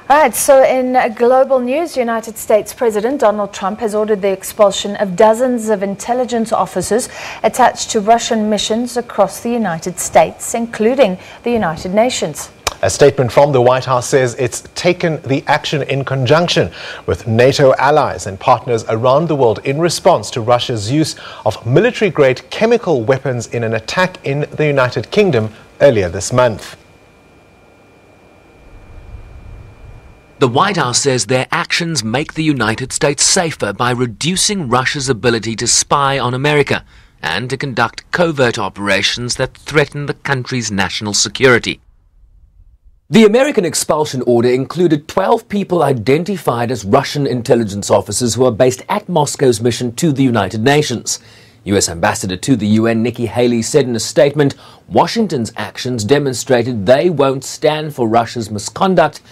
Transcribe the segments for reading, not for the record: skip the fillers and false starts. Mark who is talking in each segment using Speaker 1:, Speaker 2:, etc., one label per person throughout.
Speaker 1: Right, so in global news, United States President Donald Trump has ordered the expulsion of dozens of intelligence officers attached to Russian missions across the United States, including the United Nations.
Speaker 2: A statement from the White House says it's taken the action in conjunction with NATO allies and partners around the world in response to Russia's use of military-grade chemical weapons in an attack in the United Kingdom earlier this month.
Speaker 3: The White House says their actions make the United States safer by reducing Russia's ability to spy on America and to conduct covert operations that threaten the country's national security. The American expulsion order included 12 people identified as Russian intelligence officers who are based at Moscow's mission to the United Nations. U.S. Ambassador to the UN Nikki Haley said in a statement, Washington's actions demonstrated they won't stand for Russia's misconduct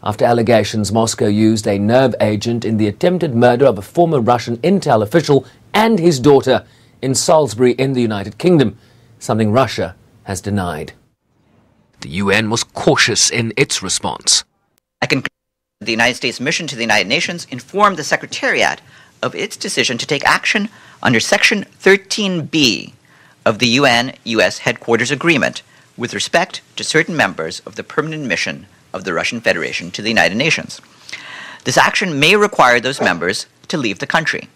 Speaker 3: after allegations Moscow used a nerve agent in the attempted murder of a former Russian intel official and his daughter in Salisbury in the United Kingdom, something Russia has denied. The UN was cautious in its response.
Speaker 4: I can the United States mission to the United Nations informed the Secretariat of its decision to take action under Section 13B of the UN-US Headquarters Agreement with respect to certain members of the permanent mission of the Russian Federation to the United Nations. This action may require those members to leave the country.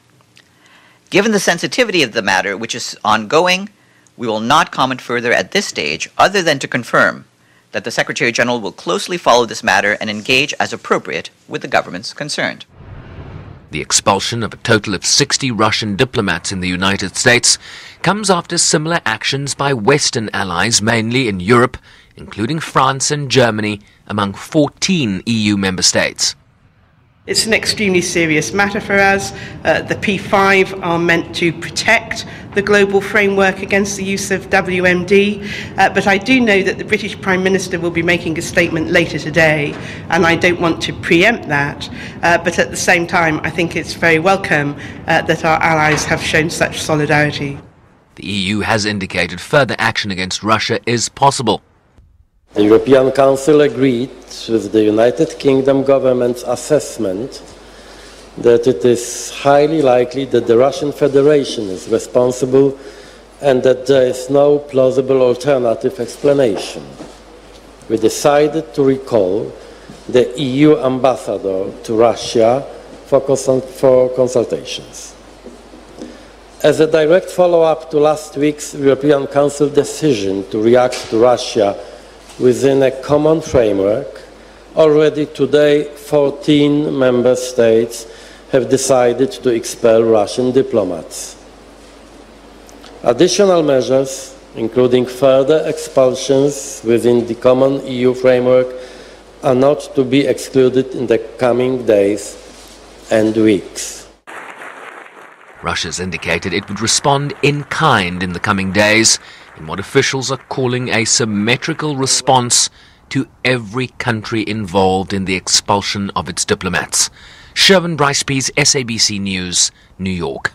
Speaker 4: Given the sensitivity of the matter, which is ongoing, we will not comment further at this stage other than to confirm that the Secretary General will closely follow this matter and engage as appropriate with the governments concerned.
Speaker 3: The expulsion of a total of 60 Russian diplomats in the United States comes after similar actions by Western allies, mainly in Europe, including France and Germany, among 14 EU member states.
Speaker 5: It's an extremely serious matter for us. The P5 are meant to protect the global framework against the use of WMD, but I do know that the British Prime Minister will be making a statement later today, and I don't want to preempt that, but at the same time I think it's very welcome that our allies have shown such solidarity.
Speaker 3: The EU has indicated further action against Russia is possible.
Speaker 6: The European Council agreed with the United Kingdom government's assessment that it is highly likely that the Russian Federation is responsible and that there is no plausible alternative explanation. We decided to recall the EU ambassador to Russia for consultations. As a direct follow-up to last week's European Council decision to react to Russia within a common framework, already today 14 member states have decided to expel Russian diplomats. Additional measures, including further expulsions within the common EU framework, are not to be excluded in the coming days and weeks.
Speaker 3: Russia's indicated it would respond in kind in the coming days in what officials are calling a symmetrical response to every country involved in the expulsion of its diplomats. Bryce-Pease, SABC News, New York.